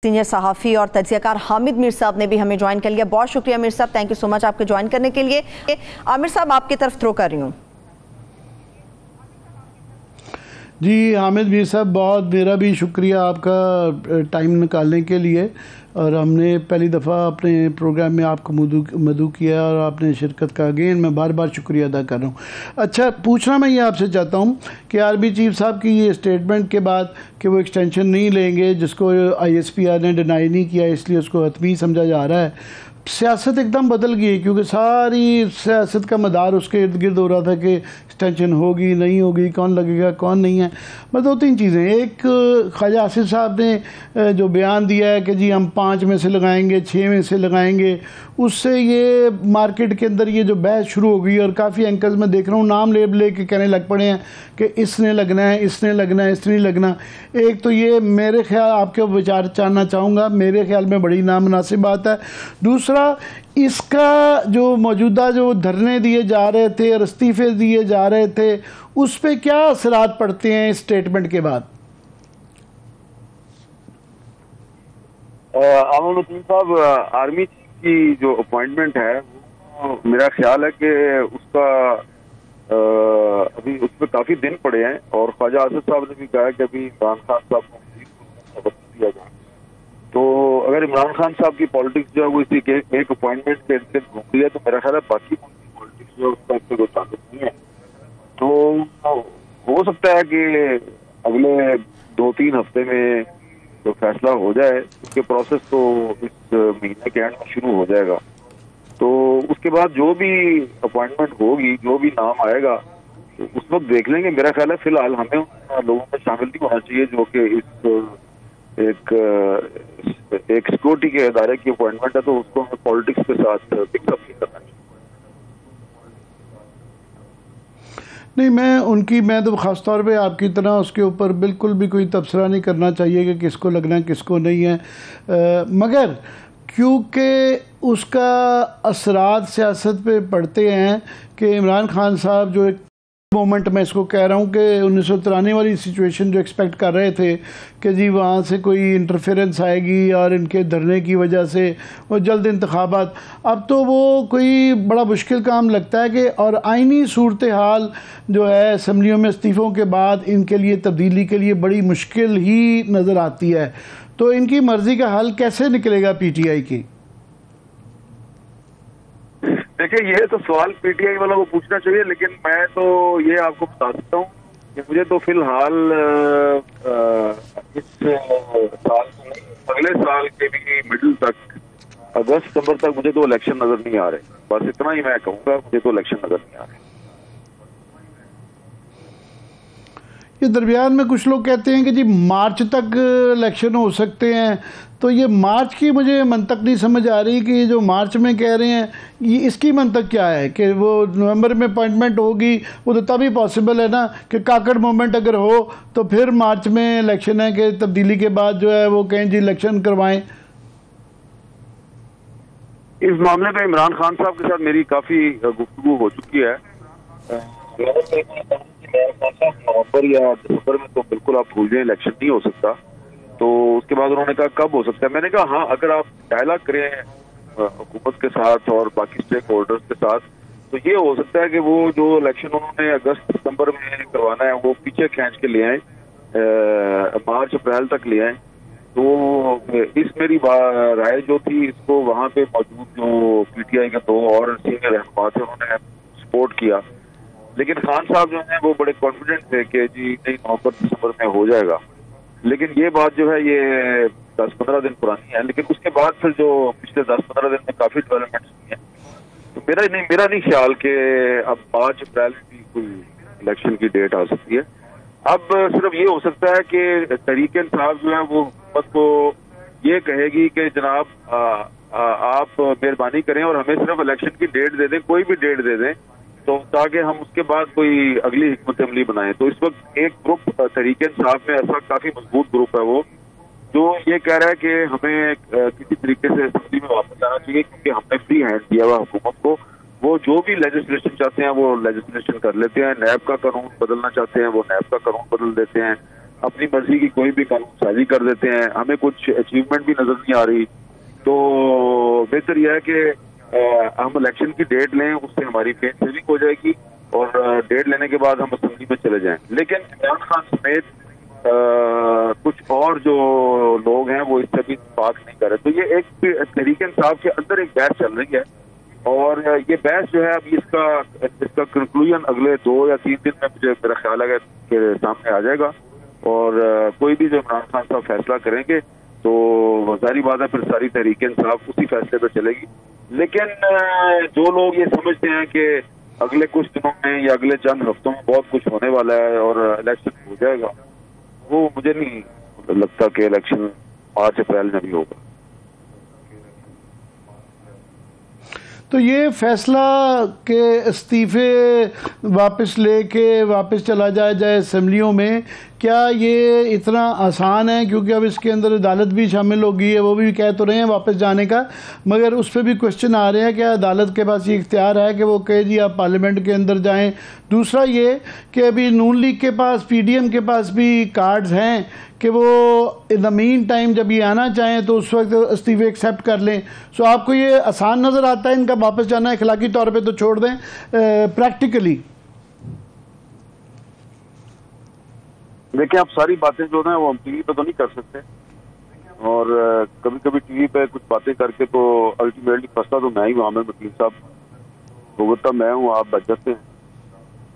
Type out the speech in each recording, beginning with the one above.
Senior सहाफ़ी और तज्ज़ियाकार हामिद मीर साहब ने भी हमें ज्वाइन कर लिया। बहुत शुक्रिया मीर साहब, थैंक यू सो मच आपके ज्वाइन करने के लिए। आमिर साहब आपकी तरफ थ्रो कर रही हूँ। जी हामिद मीर साहब, बहुत मेरा भी शुक्रिया आपका टाइम निकालने के लिए। और हमने पहली दफ़ा अपने प्रोग्राम में आपको मदऊ किया और आपने शिरकत का अगेन मैं बार बार शुक्रिया अदा कर रहा हूँ। अच्छा, पूछना मैं ये आपसे चाहता हूँ कि आर्मी चीफ साहब की ये स्टेटमेंट के बाद कि वो एक्सटेंशन नहीं लेंगे, जिसको ISPR ने डिनाई नहीं किया, इसलिए उसको हतमी समझा जा रहा है। सियासत एकदम बदल गई है, क्योंकि सारी सियासत का मदार उसके इर्द गिर्द हो रहा था कि एक्सटेंशन होगी नहीं होगी, कौन लगेगा कौन नहीं है। बस दो तीन चीज़ें। एक, ख्वाजा आसिफ साहब ने जो बयान दिया है कि जी हम 5 में से लगाएंगे, 6 में से लगाएंगे, उससे ये मार्केट के अंदर ये जो बहस शुरू हो गई और काफ़ी एंकर्स में देख रहा हूँ नाम ले के कहने लग पड़े हैं कि इसने लगना है, इसने लगना है, इसने लगना। एक तो ये मेरे ख्याल, आपके विचार जानना चाहूँगा, मेरे ख्याल में बड़ी नामुनासिब बात है। दूसरा, इसका जो मौजूदा जो धरने दिए जा रहे थे और इस्तीफे दिए जा रहे थे, उस पर क्या असरात पड़ते हैं इस स्टेटमेंट के बाद? आमिर साहब, आर्मी की जो अपॉइंटमेंट है वो मेरा ख्याल है कि उसका अभी उस पर काफी दिन पड़े हैं और ख्वाजा आसिफ साहब ने भी कहा कि अभी इमरान खान साहब को दिया जाए। तो अगर इमरान खान साहब की पॉलिटिक्स जो है वो इसी के एक अपॉइंटमेंट के अंदर घूम रही है, तो मेरा ख्याल है बाकी पॉलिटिक्स जो है उसका इससे कोई ताल्लुक नहीं है। तो हो सकता है कि अगले 2-3 हफ्ते में तो फैसला हो जाए, उसके प्रोसेस तो इस महीने के एंड में शुरू हो जाएगा। तो उसके बाद जो भी अपॉइंटमेंट होगी, जो भी नाम आएगा, तो उस वक्त देख लेंगे। मेरा ख्याल है फिलहाल हमें उन लोगों में शामिल नहीं होना चाहिए जो कि इस एक सिक्योरिटी के इदारे की अपॉइंटमेंट है, तो उसको हमें पॉलिटिक्स के साथ पिकअप नहीं करना चाहिए। नहीं, मैं तो ख़ास तौर पे आपकी तरह उसके ऊपर बिल्कुल भी कोई तबसरा नहीं करना चाहिए कि किसको लगना है किसको नहीं है, मगर क्योंकि उसका असरात सियासत पे पड़ते हैं कि इमरान खान साहब जो एक मोमेंट, मैं इसको कह रहा हूँ कि 1993 वाली सिचुएशन जो एक्सपेक्ट कर रहे थे कि जी वहाँ से कोई इंटरफेरेंस आएगी और इनके धरने की वजह से वो जल्द इंतखाबात, अब तो वो कोई बड़ा मुश्किल काम लगता है कि और आइनी सूरत हाल जो है असम्बलियों में इस्तीफ़ों के बाद इनके लिए तब्दीली के लिए बड़ी मुश्किल ही नज़र आती है। तो इनकी मर्ज़ी का हल कैसे निकलेगा PTI की? देखिए, ये तो सवाल PTI वालों को पूछना चाहिए, लेकिन मैं तो ये आपको बता सकता हूँ कि मुझे तो फिलहाल इस साल अगले साल के भी मिडिल तक, अगस्त सितंबर तक मुझे तो इलेक्शन नजर नहीं आ रहे। बस इतना ही मैं कहूँगा, मुझे तो इलेक्शन नजर नहीं आ रहे। ये दरमियान में कुछ लोग कहते हैं कि जी मार्च तक इलेक्शन हो सकते हैं, तो ये मार्च की मुझे मंतक नहीं समझ आ रही कि ये जो मार्च में कह रहे हैं, ये इसकी मंतक क्या है कि वो नवंबर में अपॉइंटमेंट होगी, वो तो तभी पॉसिबल है ना कि काकड़ मोमेंट अगर हो तो फिर मार्च में इलेक्शन है कि तब्दीली के बाद जो है वो कहें जी इलेक्शन करवाएं। इस मामले में इमरान खान साहब के साथ मेरी काफ़ी गुफ्तगू हो चुकी है। नवंबर या दिसंबर में तो बिल्कुल आप भूल जाए, इलेक्शन नहीं हो सकता। तो उसके बाद उन्होंने कहा कब हो सकता है, मैंने कहा हाँ, अगर आप डायलॉग करें हुकूमत के साथ और बाकी स्टेक होल्डर्स के साथ, तो ये हो सकता है कि वो जो इलेक्शन उन्होंने अगस्त सितंबर में करवाना है वो पीछे खींच के ले आए, मार्च अप्रैल तक ले आए। तो इस मेरी राय जो थी, इसको वहाँ पे मौजूद जो PTI के 2 और सीनियर रहनुमा थे उन्होंने सपोर्ट किया। लेकिन खान साहब जो हैं वो बड़े कॉन्फिडेंट थे कि जी नहीं, नवंबर दिसंबर में हो जाएगा। लेकिन ये बात जो है ये 10-15 दिन पुरानी है। लेकिन उसके बाद फिर जो पिछले 10-15 दिन में काफी डेवलपमेंट्स हुई हैं, तो मेरा नहीं ख्याल कि अब मार्च अप्रैल में भी कोई इलेक्शन की डेट आ सकती है। अब सिर्फ ये हो सकता है कि तहरीक इंसाफ जो है वो हुकूमत को ये कहेगी कि जनाब आप मेहरबानी करें और हमें सिर्फ इलेक्शन की डेट दे दें, कोई भी डेट दे दें, तो ताकि हम उसके बाद कोई अगली हिकमत अमली बनाएं। तो इस वक्त एक ग्रुप तहरीक इंसाफ में ऐसा काफी मजबूत ग्रुप है वो, जो ये कह रहा है कि हमें किसी तरीके से असेंबली में वापस आना चाहिए, क्योंकि हमने फ्री हैंड दिया हुआ हुकूमत को। वो जो भी लेजिस्लेशन चाहते हैं वो लेजिस्लेशन कर लेते हैं। नैब का कानून बदलना चाहते हैं वो नैब का कानून बदल देते हैं। अपनी मर्जी की कोई भी कानून साजी कर देते हैं, हमें कुछ अचीवमेंट भी नजर नहीं आ रही। तो बेहतर यह है कि हम इलेक्शन की डेट लें, उससे हमारी फेस सेविंग हो जाएगी और डेट लेने के बाद हम असेंबली में चले जाएं। लेकिन इमरान खान समेत कुछ और जो लोग हैं वो इससे भी इत्तेफाक नहीं कर रहे। तो ये एक तहरीक इंसाफ के अंदर एक बहस चल रही है और ये बहस जो है अभी इसका कंक्लूजन अगले 2 या 3 दिन में मुझे मेरा ख्याल है कि सामने आ जाएगा और कोई भी जो इमरान खान साहब फैसला करेंगे तो जाहिर बात है फिर सारी तहरीक इंसाफ उसी फैसले पर चलेगी। लेकिन जो लोग ये समझते हैं कि अगले कुछ दिनों में या अगले चंद हफ्तों में बहुत कुछ होने वाला है और इलेक्शन हो जाएगा, वो मुझे नहीं लगता कि इलेक्शन मार्च अप्रैल में भी होगा। तो ये फैसला के इस्तीफे वापस लेके वापस चला जाए असेंबलियों में, क्या ये इतना आसान है? क्योंकि अब इसके अंदर अदालत भी शामिल हो गई है, वो भी कह तो रहे हैं वापस जाने का, मगर उस पर भी क्वेश्चन आ रहे हैं कि अदालत के पास ये इख्तियार है कि वो कहे जी आप पार्लियामेंट के अंदर जाएं। दूसरा ये कि अभी नून लीग के पास, पीडीएम के पास भी कार्ड्स हैं कि वो इन द मीन टाइम जब ये आना चाहें तो उस वक्त इस्तीफे एक्सेप्ट कर लें। सो आपको ये आसान नज़र आता है इनका वापस जाना? अखलाकी तौर पे तो छोड़ दें, प्रैक्टिकली देखिए, आप सारी बातें जो है वो हम टीवी पे तो नहीं कर सकते और कभी कभी टीवी पे कुछ बातें करके तो अल्टीमेटली फंसता तो मैं ही हूँ, आमिर वकील साहब भुगतता मैं हूँ, आप बच जाते हैं।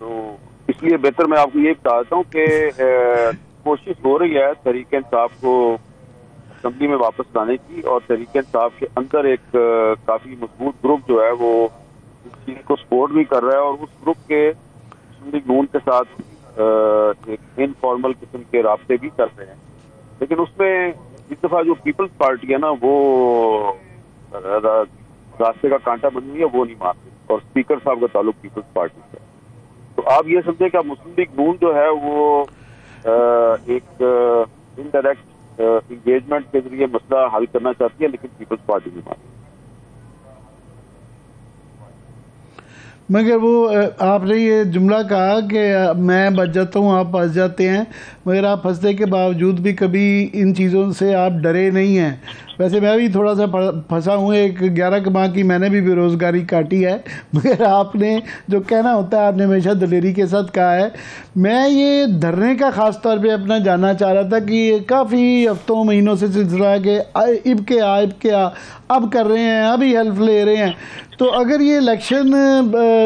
तो इसलिए बेहतर मैं आपको ये बताता हूँ कि कोशिश हो रही है तहरीक इंसाफ को असेंबली में वापस लाने की और तहरीक इंसाफ के अंदर एक काफी मजबूत ग्रुप जो है वो इस चीज को सपोर्ट भी कर रहा है और उस ग्रुप के नून के साथ एक इनफॉर्मल किस्म के रास्ते भी कर रहे हैं। लेकिन उसमें इस दफा जो पीपल्स पार्टी है ना वो रास्ते का कांटा बनी हुई है, वो नहीं मानती और स्पीकर साहब का ताल्लुक पीपल्स पार्टी से। तो आप ये समझे कि मुस्लिम लीग नून जो है वो एक इनडायरेक्ट इंगेजमेंट के जरिए मसला हल करना चाहती है, लेकिन पीपल्स पार्टी नहीं मानती। मगर वो आपने ये जुमला कहा कि मैं बच जाता हूँ आप फंस जाते हैं, मगर आप फंसने के बावजूद भी कभी इन चीज़ों से आप डरे नहीं हैं। वैसे मैं भी थोड़ा सा फंसा हूँ, एक 11 माह की मैंने भी बेरोज़गारी काटी है, मगर आपने जो कहना होता है आपने हमेशा दलेरी के साथ कहा है। मैं ये धरने का ख़ास तौर पे अपना जानना चाह रहा था कि ये काफ़ी हफ्तों महीनों से सिलसिला है कि इब के आ अब कर रहे हैं, अभी हेल्प ले रहे हैं। तो अगर ये इलेक्शन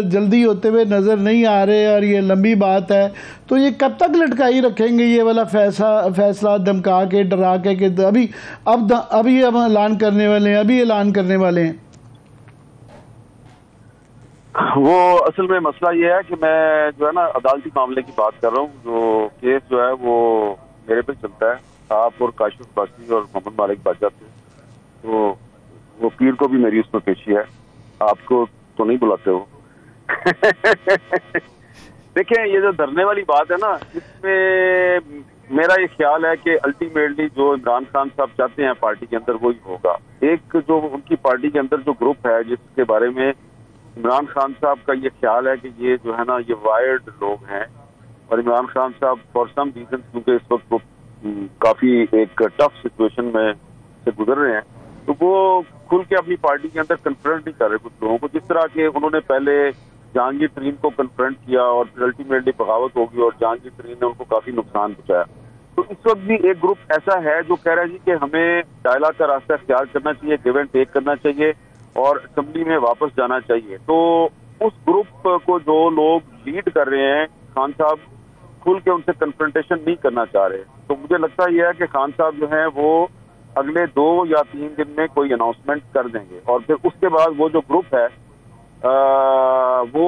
जल्दी होते हुए नज़र नहीं आ रहे और ये लंबी बात है तो ये कब तक लटकाई रखेंगे ये वाला फैसला धमका के, डरा के कि अभी हम ऐलान करने वाले हैं, अभी ऐलान करने वाले हैं? वो असल में मसला ये है कि मैं जो है ना अदालती मामले की बात कर रहा हूँ। जो केस जो है वो मेरे पे चलता है, आप और काशिफ बासी और मोहम्मद मालिक बच जाते हैं, तो वो पीर को भी मेरी उसमें पेशी है, आपको तो नहीं बुलाते हो। देखिए, ये जो धरने वाली बात है ना, इसमें मेरा ये ख्याल है कि अल्टीमेटली जो इमरान खान साहब चाहते हैं पार्टी के अंदर वही होगा। एक जो उनकी पार्टी के अंदर जो ग्रुप है जिसके बारे में इमरान खान साहब का ये ख्याल है कि ये जो है ना ये वायर्ड लोग हैं और इमरान खान साहब फॉर सम रीजन क्योंकि इस वक्त वो काफी एक टफ सिचुएशन में से गुजर रहे हैं, तो वो खुल के अपनी पार्टी के अंदर कन्फ्रंट नहीं कर रहे कुछ लोगों को, जिस तरह के उन्होंने पहले जहांगीर तरीन को कन्फ्रंट किया और फिर अल्टीमेटली बगावत होगी और जहांगीर तरीन ने उनको काफी नुकसान पहुंचाया। तो इस वक्त भी एक ग्रुप ऐसा है जो कह रहा है जी कि हमें डायलॉग का रास्ता इख्तियार करना चाहिए, गिव एंड टेक करना चाहिए और असेंबली में वापस जाना चाहिए। तो उस ग्रुप को जो लोग लीड कर रहे हैं, खान साहब खुल के उनसे कन्फ्रंटेशन नहीं करना चाह रहे। तो मुझे लगता यह है कि खान साहब जो है वो अगले 2 या 3 दिन में कोई अनाउंसमेंट कर देंगे और फिर उसके बाद वो जो ग्रुप है वो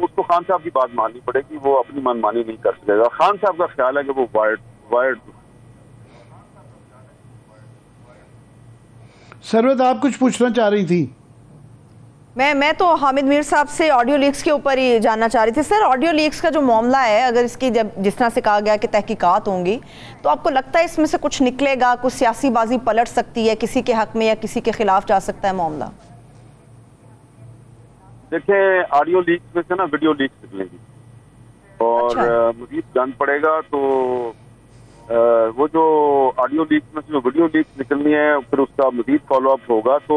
उसको खान साहब की बात माननी पड़ेगी, वो अपनी मनमानी नहीं कर सकेगा। खान साहब का ख्याल है कि वो वायर्ड। सरवत, आप कुछ पूछना चाह रही थी? मैं तो हामिद मीर साहब से ऑडियो लीक्स के ऊपर ही जानना चाह रही थी। सर, ऑडियो लीक्स का जो मामला है, अगर इसकी जब जिस तरह से कहा गया कि तहकीकात होंगी, तो आपको लगता है इसमें से कुछ निकलेगा, कुछ सियासी बाजी पलट सकती है, किसी के हक में या किसी के खिलाफ जा सकता है मामला? देखिए, ऑडियो लीक्स में से ना वीडियो लीक्स निकलेंगी और अच्छा। मजीद जान पड़ेगा तो वो जो ऑडियो लीक में से जो वीडियो लीक निकलनी है फिर उसका मजीद फॉलोअप होगा। तो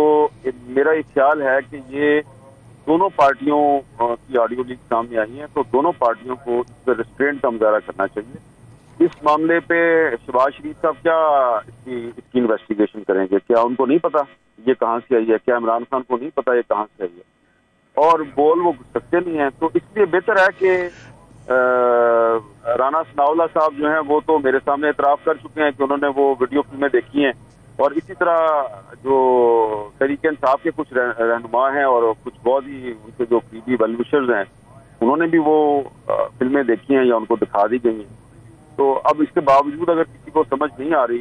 मेरा एक ख्याल है कि ये दोनों पार्टियों की ऑडियो लीक सामने आई है, तो दोनों पार्टियों को इस पर रिस्ट्रेंट का मुजाहरा करना चाहिए। इस मामले पे शहबाज शरीफ साहब क्या इसकी इन्वेस्टिगेशन करेंगे? क्या उनको नहीं पता ये कहाँ से आई है? क्या इमरान खान को नहीं पता ये कहाँ से आई है? और बोल वो सकते नहीं है। तो इसलिए बेहतर है कि राना सनाउल्लाह साहब जो हैं वो तो मेरे सामने एतराफ़ कर चुके हैं कि उन्होंने वो वीडियो फिल्में देखी हैं, और इसी तरह जो तहरीक इंसाफ के कुछ रहनुमा हैं और कुछ बहुत ही उनके जो करीबी वेलविशर्स हैं उन्होंने भी वो फिल्में देखी हैं या उनको दिखा दी गई हैं। तो अब इसके बावजूद अगर किसी को समझ नहीं आ रही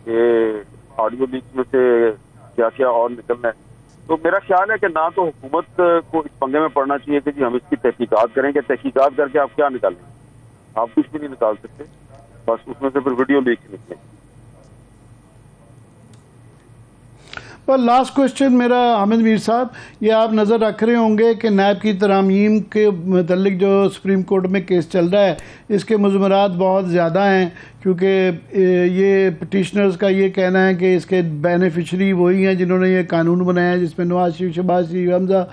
कि ऑडियो लीक में से क्या क्या और निकलना है, तो मेरा ख्याल है कि ना तो हुकूमत को इस पंगे में पड़ना चाहिए कि जी हम इसकी तहकीकात करेंगे। तहकीकात करके आप क्या निकालेंगे? आप कुछ भी नहीं निकाल सकते, बस उसमें से फिर वीडियो लीक निकले। पर लास्ट क्वेश्चन मेरा हामिद मीर साहब, ये आप नज़र रख रहे होंगे कि नैब की तरमीम के मतलब जो सुप्रीम कोर्ट में केस चल रहा है इसके मुज़मरात बहुत ज़्यादा हैं, क्योंकि ये पटिशनर्स का ये कहना है कि इसके बेनिफिशरी वही हैं जिन्होंने ये कानून बनाया है, जिसमें नवाज शरीफ, शहबाज शरीफ, हमजा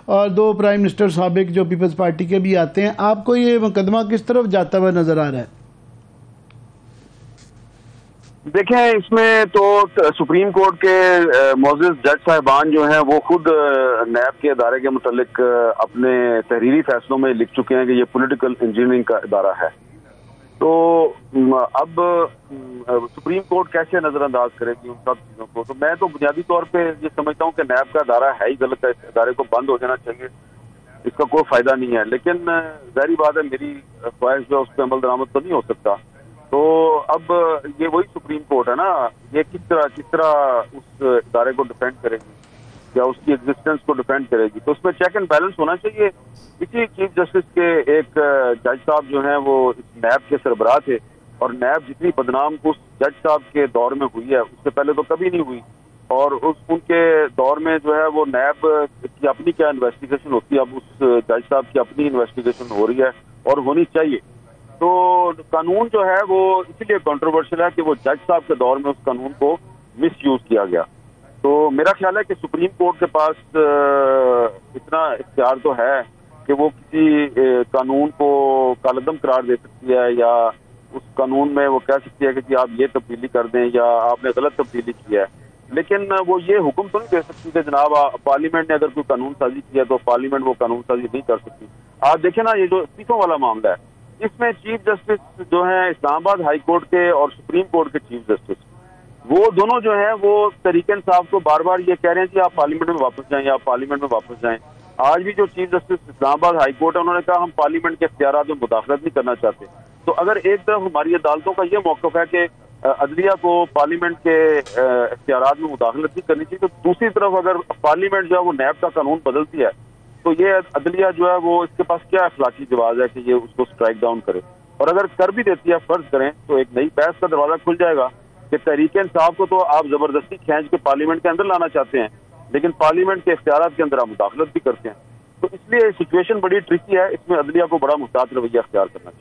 और 2 प्राइम मिनिस्टर साबिक जो पीपल्स पार्टी के भी आते हैं। आपको ये मुकदमा किस तरफ जाता हुआ नज़र आ रहा है? देखें, इसमें तो सुप्रीम कोर्ट के मोअज़्ज़िज़ जज साहिबान जो हैं वो खुद नैब के अदारे के मुतल्लिक अपने तहरीरी फैसलों में लिख चुके हैं कि ये पॉलिटिकल इंजीनियरिंग का इदारा है। तो अब सुप्रीम कोर्ट कैसे नज़रअंदाज करेगी उन सब चीज़ों को? तो मैं तो बुनियादी तौर पे ये समझता हूँ कि नैब का अदारा है ही गलत है, इस अदारे को बंद हो जाना चाहिए, इसका कोई फ़ायदा नहीं है। लेकिन ज़ाहिर बात है मेरी ख्वाहिश जो उस पर अमल दरामद तो नहीं हो सकता। तो अब ये वही सुप्रीम कोर्ट है ना, ये किस तरह उस इदारे को डिफेंड करेगी या उसकी एग्जिस्टेंस को डिफेंड करेगी? तो उसमें चेक एंड बैलेंस होना चाहिए। इसी चीफ जस्टिस के एक जज साहब जो हैं वो इस नैब के सरबराह थे, और नैब जितनी बदनाम उस जज साहब के दौर में हुई है उससे पहले तो कभी नहीं हुई, और उनके दौर में जो है वो नैब की अपनी क्या इन्वेस्टिगेशन होती है, अब उस जज साहब की अपनी इन्वेस्टिगेशन हो रही है और होनी चाहिए। तो कानून जो है वो इसीलिए कंट्रोवर्शियल है कि वो जज साहब के दौर में उस कानून को मिसयूज किया गया। तो मेरा ख्याल है कि सुप्रीम कोर्ट के पास इतना इख्तियार तो है कि वो किसी कानून को कालअदम करार दे सकती है, या उस कानून में वो कह सकती है कि जी आप ये तब्दीली कर दें या आपने गलत तब्दीली की है। लेकिन वो ये हुक्म तो नहीं दे सकती कि जनाब पार्लियामेंट ने अगर कोई कानून साजी किया तो पार्लियामेंट वो कानून साजी नहीं कर सकती। आप देखें ना, ये जो इस्तीफों वाला मामला है इसमें चीफ जस्टिस जो है इस्लामाबाद हाई कोर्ट के और सुप्रीम कोर्ट के चीफ जस्टिस, वो दोनों जो है वो तहरीक इंसाफ को बार बार ये कह रहे हैं कि आप पार्लियामेंट में वापस जाएं, आप पार्लियामेंट में वापस जाएं। आज भी जो chief justice Islamabad high court है उन्होंने कहा हम पार्लियामेंट के इख्तियारात में मुदाखलत नहीं करना चाहते। तो अगर एक तरफ हमारी अदालतों का ये मौक़िफ़ है कि अदलिया को पार्लियामेंट के इख्तियारात में मुदाखलत नहीं करनी चाहिए, तो दूसरी तरफ अगर पार्लियामेंट जो है वो नैब का कानून बदलती है तो ये अदलिया जो है वो इसके पास क्या अखलाकी जवाब है कि ये उसको स्ट्राइक डाउन करे। और अगर कर भी देती है, फर्ज करें, तो एक नई बहस का दरवाजा खुल जाएगा कि तहरीक इंसाफ को तो आप जबरदस्ती खींच के पार्लियामेंट के अंदर लाना चाहते हैं, लेकिन पार्लियामेंट के इख्तियारात के अंदर आप मुदाखलत भी करते हैं। तो इसलिए सिचुएशन बड़ी ट्रिकी है, इसमें अदलिया को बड़ा मुहतात रवैया अख्तियार करना चाहिए।